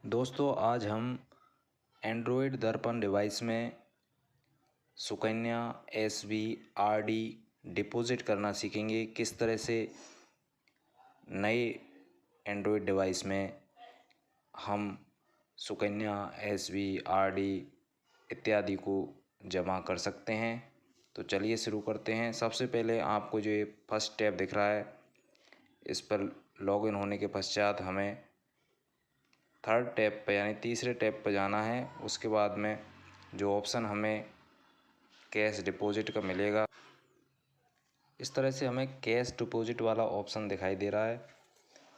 दोस्तों, आज हम एंड्रॉयड दर्पण डिवाइस में सुकन्या SB RD डिपॉजिट करना सीखेंगे। किस तरह से नए एंड्रॉयड डिवाइस में हम सुकन्या SB RD इत्यादि को जमा कर सकते हैं। तो चलिए शुरू करते हैं। सबसे पहले आपको जो ये फर्स्ट टैब दिख रहा है, इस पर लॉगिन होने के पश्चात हमें थर्ड टैब पर यानी तीसरे टैब पर जाना है। उसके बाद में जो ऑप्शन हमें कैश डिपॉजिट का मिलेगा, इस तरह से हमें कैश डिपॉजिट वाला ऑप्शन दिखाई दे रहा है।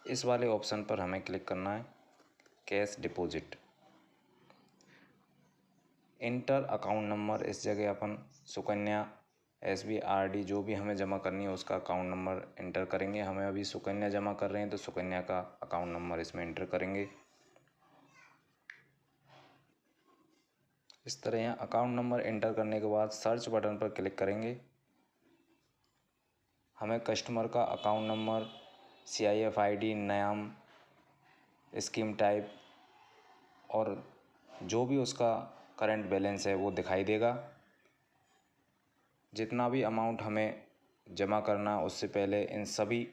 इस वाले ऑप्शन पर हमें क्लिक करना है, cash deposit. Inter account number, इस जगह अपन सुकन्या SB RD जो भी हमें जमा करनी है उसका अकाउंट नंबर इंटर करेंगे। हमें अभी सुकन्या जमा कर रहे हैं तो सुकन्या का अकाउंट नंबर इसमें इंटर करेंगे। इस तरह यहाँ अकाउंट नंबर एंटर करने के बाद सर्च बटन पर क्लिक करेंगे। हमें कस्टमर का अकाउंट नंबर, CIF ID, नाम, स्कीम टाइप और जो भी उसका करंट बैलेंस है वो दिखाई देगा। जितना भी अमाउंट हमें जमा करना उससे पहले इन सभी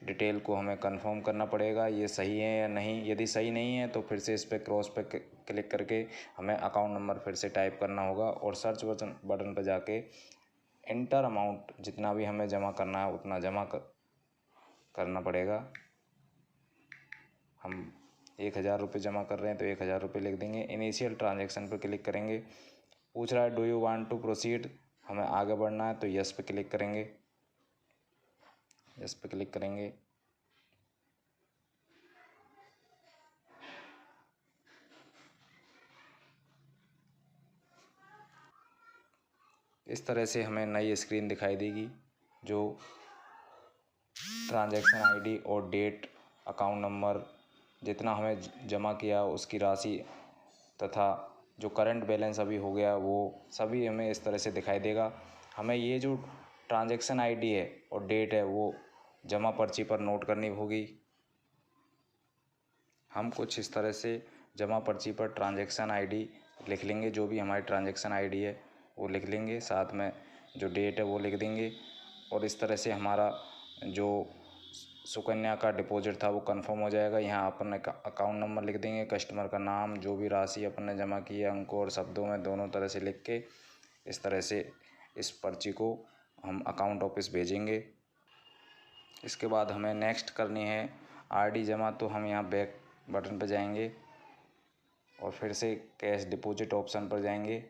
डिटेल को हमें कंफर्म करना पड़ेगा, ये सही है या नहीं। यदि सही नहीं है तो फिर से इस पर क्रॉस पे क्लिक करके हमें अकाउंट नंबर फिर से टाइप करना होगा और सर्च बटन पर जाके इंटर अमाउंट, जितना भी हमें जमा करना है उतना जमा करना पड़ेगा। हम 1000 रुपये जमा कर रहे हैं तो 1000 रुपये लिख देंगे। इनिशियल ट्रांजैक्शन पर क्लिक करेंगे। पूछ रहा है do you want to proceed, हमें आगे बढ़ना है तो यस पे क्लिक करेंगे। यस पे क्लिक करेंगे। इस तरह से हमें नई स्क्रीन दिखाई देगी जो ट्रांजैक्शन ID और डेट, अकाउंट नंबर, जितना हमें जमा किया उसकी राशि तथा जो करंट बैलेंस अभी हो गया वो सभी हमें इस तरह से दिखाई देगा। हमें ये जो ट्रांजैक्शन ID है और डेट है वो जमा पर्ची पर नोट करनी होगी। हम कुछ इस तरह से जमा पर्ची पर ट्रांजैक्शन ID लिख लेंगे। जो भी हमारी ट्रांजैक्शन ID है वो लिख लेंगे, साथ में जो डेट है वो लिख देंगे और इस तरह से हमारा जो सुकन्या का डिपॉजिट था वो कंफर्म हो जाएगा। यहाँ अपन अकाउंट नंबर लिख देंगे, कस्टमर का नाम, जो भी राशि अपन ने जमा की है अंकों और शब्दों में दोनों तरह से लिख के इस तरह से इस पर्ची को हम अकाउंट ऑफिस भेजेंगे। इसके बाद हमें नेक्स्ट करनी है RD जमा, तो हम यहाँ बैक बटन पर जाएंगे और फिर से कैश डिपॉजिट ऑप्शन पर जाएंगे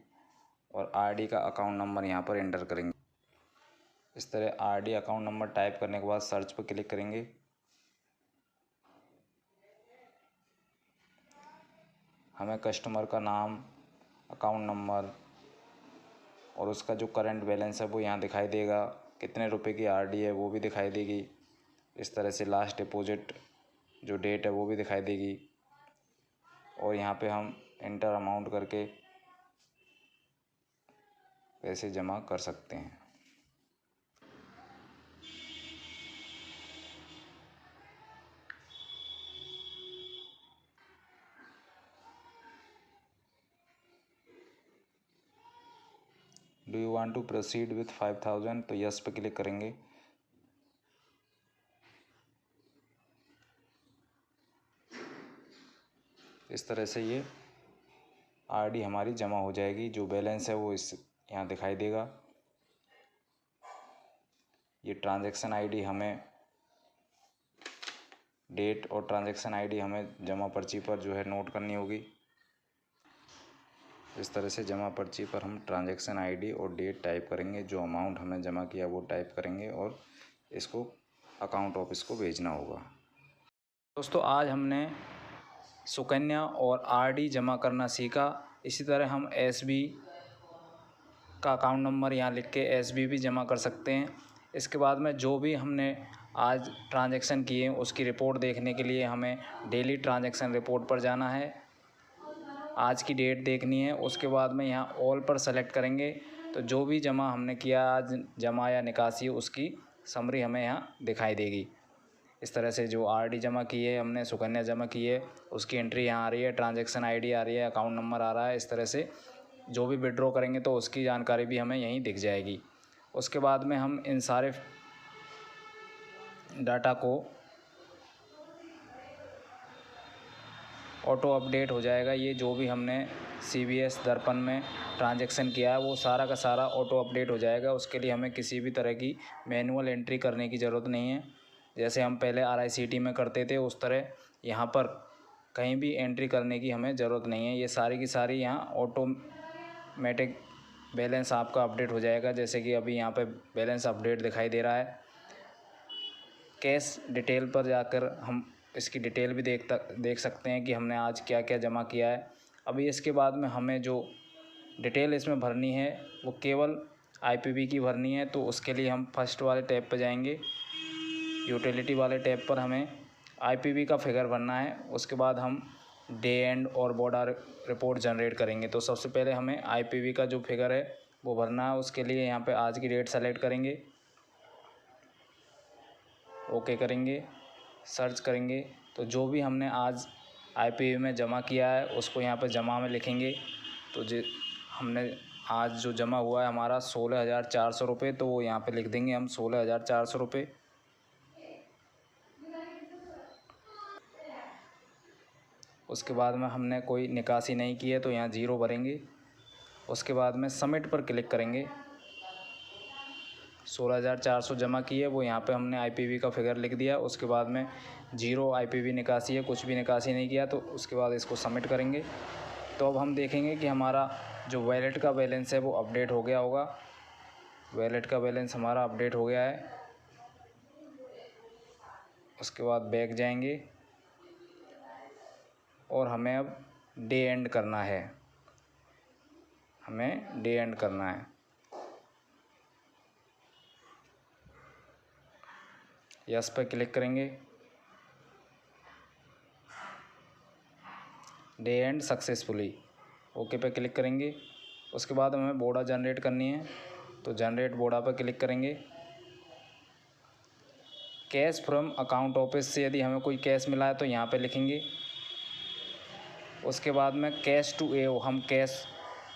और RD का अकाउंट नंबर यहाँ पर एंटर करेंगे। इस तरह RD अकाउंट नंबर टाइप करने के बाद सर्च पर क्लिक करेंगे। हमें कस्टमर का नाम, अकाउंट नंबर और उसका जो करंट बैलेंस है वो यहाँ दिखाई देगा। कितने रुपए की RD है वो भी दिखाई देगी। इस तरह से लास्ट डिपॉजिट जो डेट है वो भी दिखाई देगी और यहाँ पे हम इंटर अमाउंट करके पैसे जमा कर सकते हैं। Do you want to proceed with 5000, तो यस पे क्लिक करेंगे। इस तरह से ये RD हमारी जमा हो जाएगी। जो बैलेंस है वो इस यहाँ दिखाई देगा। ये ट्रांजैक्शन ID हमें, डेट और ट्रांजैक्शन ID हमें जमा पर्ची पर जो है नोट करनी होगी। इस तरह से जमा पर्ची पर हम ट्रांजैक्शन ID और डेट टाइप करेंगे, जो अमाउंट हमने जमा किया वो टाइप करेंगे और इसको अकाउंट ऑफिस को भेजना होगा। दोस्तों, आज हमने सुकन्या और RD जमा करना सीखा। इसी तरह हम SB का अकाउंट नंबर यहाँ लिख के SB भी जमा कर सकते हैं। इसके बाद में जो भी हमने आज ट्रांजैक्शन किए उसकी रिपोर्ट देखने के लिए हमें डेली ट्रांजैक्शन रिपोर्ट पर जाना है। आज की डेट देखनी है। उसके बाद में यहाँ ऑल पर सेलेक्ट करेंगे तो जो भी जमा हमने किया आज, जमा या निकासी, उसकी समरी हमें यहाँ दिखाई देगी। इस तरह से जो आरडी जमा की है हमने, सुकन्या जमा की है, उसकी एंट्री यहाँ आ रही है, ट्रांजैक्शन आईडी आ रही है, अकाउंट नंबर आ रहा है। इस तरह से जो भी विड्रॉ करेंगे तो उसकी जानकारी भी हमें यहीं दिख जाएगी। उसके बाद में हम इन सारे डाटा को ऑटो अपडेट हो जाएगा। ये जो भी हमने CBS दर्पण में ट्रांजैक्शन किया है वो सारा का सारा ऑटो अपडेट हो जाएगा। उसके लिए हमें किसी भी तरह की मैनुअल एंट्री करने की ज़रूरत नहीं है। जैसे हम पहले RICT में करते थे उस तरह यहाँ पर कहीं भी एंट्री करने की हमें ज़रूरत नहीं है। ये सारी की सारी यहाँ ऑटोमेटिक बैलेंस आपका अपडेट हो जाएगा। जैसे कि अभी यहाँ पे बैलेंस अपडेट दिखाई दे रहा है। कैश डिटेल पर जाकर हम इसकी डिटेल भी देख सकते हैं कि हमने आज क्या क्या जमा किया है। अभी इसके बाद में हमें जो डिटेल इसमें भरनी है वो केवल IPV की भरनी है। तो उसके लिए हम फर्स्ट वाले टैब पर जाएंगे, यूटिलिटी वाले टैब पर हमें IPV का फिगर भरना है। उसके बाद हम डे एंड और बॉर्डर रिपोर्ट जनरेट करेंगे। तो सबसे पहले हमें IPV का जो फिगर है वो भरना है। उसके लिए यहाँ पे आज की डेट सेलेक्ट करेंगे, ओके करेंगे, सर्च करेंगे। तो जो भी हमने आज IPV में जमा किया है उसको यहाँ पे जमा में लिखेंगे। तो हमने आज जो जमा हुआ है हमारा 16,400 रुपये, तो वो यहाँ पे लिख देंगे हम 16,400 रुपये। उसके बाद में हमने कोई निकासी नहीं की है तो यहाँ 0 भरेंगे। उसके बाद में सबमिट पर क्लिक करेंगे। 16,400 जमा की है, वो यहाँ पे हमने IPV का फिगर लिख दिया। उसके बाद में 0 IPV निकासी है, कुछ भी निकासी नहीं किया। तो उसके बाद इसको सबमिट करेंगे। तो अब हम देखेंगे कि हमारा जो वैलेट का बैलेंस है वो अपडेट हो गया होगा। वैलेट का बैलेंस हमारा अपडेट हो गया है। उसके बाद बैक जाएंगे और हमें अब डे एंड करना है। हमें डे एंड करना है। यस पर क्लिक करेंगे। डे एंड सक्सेसफुली, ओके पे क्लिक करेंगे। उसके बाद हमें बोर्डा जनरेट करनी है तो जनरेट बोर्डा पर क्लिक करेंगे। कैश फ्रॉम अकाउंट ऑफिस से यदि हमें कोई कैश मिला है तो यहाँ पे लिखेंगे। उसके बाद में कैश टू AO, हम कैश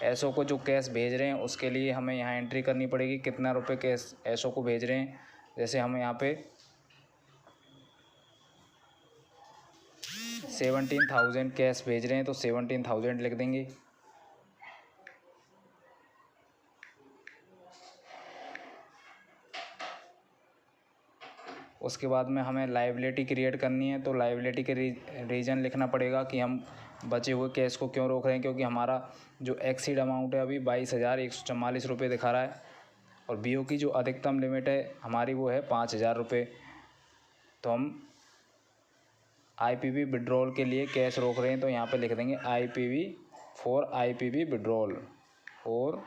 SO को जो कैश भेज रहे हैं उसके लिए हमें यहाँ एंट्री करनी पड़ेगी कितना रुपए कैश SO को भेज रहे हैं। जैसे हम यहाँ पे 17,000 कैश भेज रहे हैं तो 17,000 लिख देंगे। उसके बाद में हमें लायबिलिटी क्रिएट करनी है तो लायबिलिटी के रीज़न लिखना पड़ेगा कि हम बचे हुए कैश को क्यों रोक रहे हैं, क्योंकि हमारा जो एक्सीड अमाउंट है अभी 22,144 रुपये दिखा रहा है और BO की जो अधिकतम लिमिट है हमारी वो है 5,000 रुपये। तो हम IPV विड्रॉल के लिए कैश रोक रहे हैं तो यहाँ पे लिख देंगे IPV विड्रॉल। और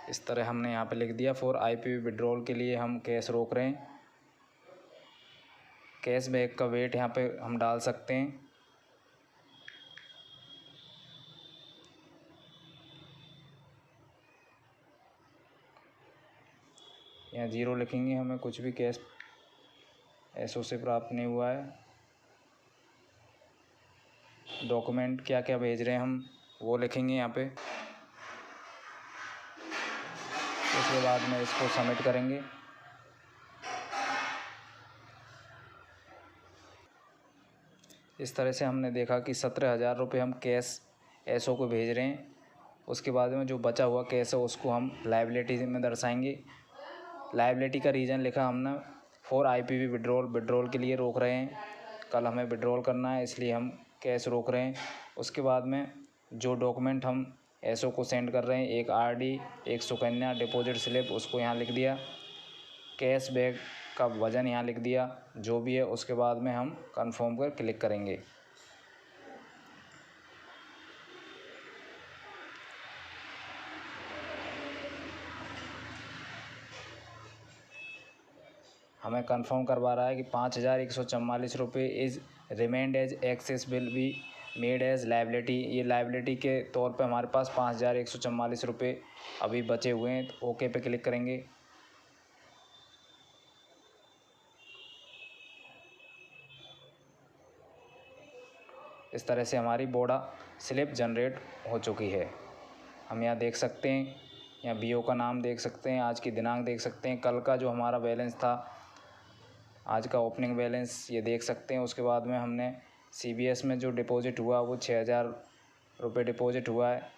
इस तरह हमने यहाँ पे लिख दिया फॉर IPV विड्रॉल के लिए हम कैश रोक रहे हैं। कैश बैक का वेट यहाँ पे हम डाल सकते हैं। यहाँ 0 लिखेंगे, हमें कुछ भी कैश SO से प्राप्त नहीं हुआ है। डॉक्यूमेंट क्या क्या भेज रहे हैं हम वो लिखेंगे यहाँ पे। उसके बाद में इसको सबमिट करेंगे। इस तरह से हमने देखा कि 17,000 रुपये हम कैश SO को भेज रहे हैं। उसके बाद में जो बचा हुआ कैश है उसको हम लायबिलिटी में दर्शाएंगे। लायबिलिटी का रीज़न लिखा हमने फॉर IPV विड्रॉल के लिए रोक रहे हैं। कल हमें विड्रॉल करना है इसलिए हम कैश रोक रहे हैं। उसके बाद में जो डॉक्यूमेंट हम SO को सेंड कर रहे हैं, एक RD, एक सुकन्या डिपॉजिट स्लिप, उसको यहाँ लिख दिया। कैश बैग का वज़न यहाँ लिख दिया जो भी है। उसके बाद में हम कंफर्म पर क्लिक करेंगे। हमें कंफर्म करवा रहा है कि 5,144 रुपये is remained as excess will be made as liability. ये लायबिलिटी के तौर पे हमारे पास 5,144 रुपये अभी बचे हुए हैं। तो ओके पे क्लिक करेंगे। इस तरह से हमारी बोडा स्लिप जनरेट हो चुकी है। हम यहाँ देख सकते हैं, यहाँ बीओ का नाम देख सकते हैं, आज की दिनांक देख सकते हैं, कल का जो हमारा बैलेंस था, आज का ओपनिंग बैलेंस ये देख सकते हैं। उसके बाद में हमने CBS में जो डिपॉजिट हुआ वो 6,000 रुपये डिपॉजिट हुआ है।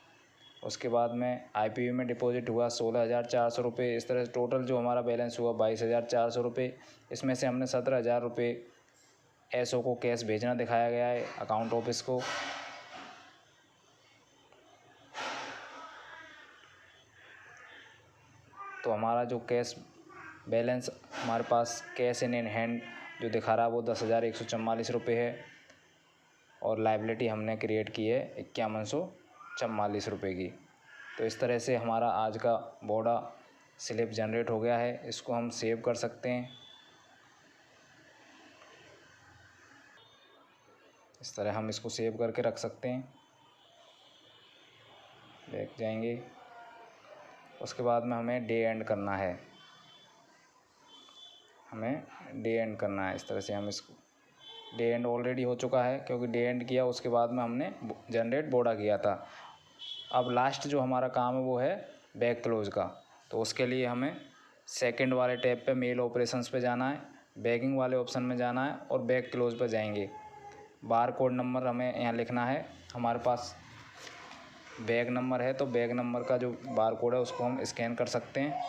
उसके बाद में IPV में डिपॉजिट हुआ 16,400 रुपये। इस तरह से टोटल जो हमारा बैलेंस हुआ 22,400 रुपये। इसमें से हमने 17,000 रुपये SO को कैश भेजना दिखाया गया है अकाउंट ऑफिस को। तो हमारा जो कैश बैलेंस हमारे पास कैश इन हैंड जो दिखा रहा है वो 10,144 रुपये है, और लायबिलिटी हमने क्रिएट की है 5,144 रुपये की। तो इस तरह से हमारा आज का बोडा स्लिप जनरेट हो गया है। इसको हम सेव कर सकते हैं, इस तरह हम इसको सेव करके रख सकते हैं। बैक जाएंगे, उसके बाद में हमें डे एंड करना है, इस तरह से हम इसको डे एंड ऑलरेडी हो चुका है, क्योंकि डे एंड किया उसके बाद में हमने जनरेट बोडा किया था। अब लास्ट जो हमारा काम है वो है बैक क्लोज का। तो उसके लिए हमें सेकंड वाले टैब पे मेल ऑपरेशंस पे जाना है, बैगिंग वाले ऑप्शन में जाना है और बैक क्लोज पर जाएंगे। बार कोड नंबर हमें यहाँ लिखना है। हमारे पास बैग नंबर है, तो बैग नंबर का जो बार कोड है उसको हम स्कैन कर सकते हैं।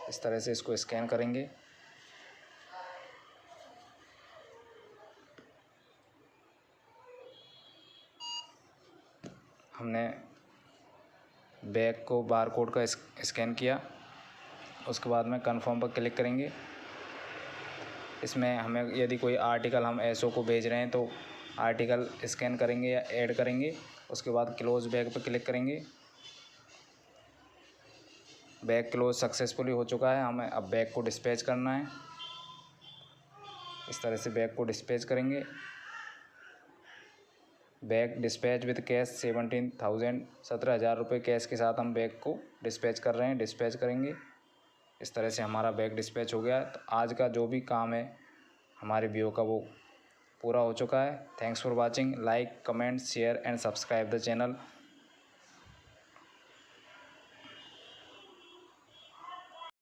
इस तरह से इसको स्कैन करेंगे। हमने बैग को बार कोड का स्कैन किया, उसके बाद में कन्फर्म पर क्लिक करेंगे। इसमें हमें यदि कोई आर्टिकल हम SO को भेज रहे हैं तो आर्टिकल स्कैन करेंगे या ऐड करेंगे। उसके बाद क्लोज बैग पर क्लिक करेंगे। बैग क्लोज सक्सेसफुली हो चुका है। हमें अब बैग को डिस्पैच करना है। इस तरह से बैग को डिस्पैच करेंगे। बैग डिस्पैच विद कैश 17,000 रुपये कैश के साथ हम बैग को डिस्पैच कर रहे हैं, डिस्पैच करेंगे। इस तरह से हमारा बैग डिस्पैच हो गया। तो आज का जो भी काम है हमारे बीओ का वो पूरा हो चुका है। Thanks for watching. Like, comment, share and subscribe the channel.